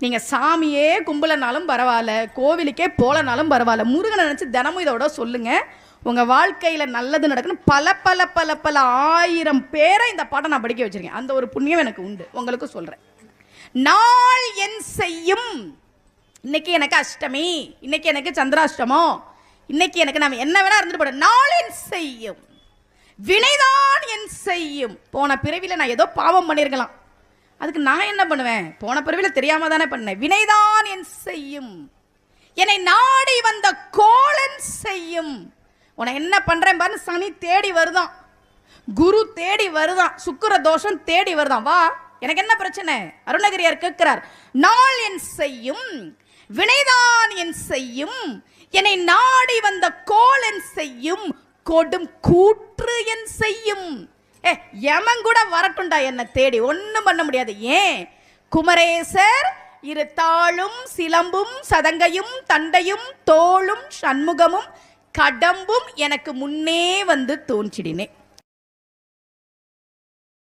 நீங்கள் சாமியே கும்பலனாலும் பரவாயில்ல, கோவிலுக்கே போலனாலும் பரவாயில்ல, முருகனை நினச்சி தினமும் இதோட சொல்லுங்கள். உங்கள் வாழ்க்கையில் நல்லது நடக்கணும். பல பல பல பல 1000 பேரை இந்த பாடம் நான் படிக்க வச்சுருக்கேன். அந்த ஒரு புண்ணியம் எனக்கு உண்டு. உங்களுக்கு சொல்கிறேன். நாள் என் செய்யும். இன்னைக்கு எனக்கு அஷ்டமி, இன்னைக்கு எனக்கு சந்திராஷ்டமம், இன்னைக்கு எனக்கு நான் என்ன வேணா இருந்துட்டு போட. நாள் என் செய்யும், வினைதான் என் செய்யும். போன பிறவியில் நான் ஏதோ பாவம் பண்ணியிருக்கலாம், அதுக்கு நான் என்ன பண்ணுவேன்? போன பிறவியில் தெரியாம தானே பண்ணேன். வினைதான் என் செய்யும், என்னை நாடி வந்த கோலன் செய்யும். உன என்ன பண்றேன் பாரு. சனி தேடி வருதான், குரு தேடி வருதான், சுக்கிர தோஷம் தேடி வருதான். வா, எனக்கு என்ன பிரச்சனை? அருணகிரியார் கேட்கிறார். நாள் என் செய்யும், வினைதான் என் செய்யும், என்னை நாடி வந்த கோலன் செய்யும், கொடும் கூற்று என் செய்யும். யமன் கூட வரட்டுண்டா என்ன தேடி, ஒன்றும் பண்ண முடியாது. ஏன்? குமரேசர் இரு தாளும் சிலம்பும் சதங்கையும் தண்டையும் தோளும் சண்முகமும் கடம்பும் எனக்கு முன்னே வந்து தோன்றிடினே.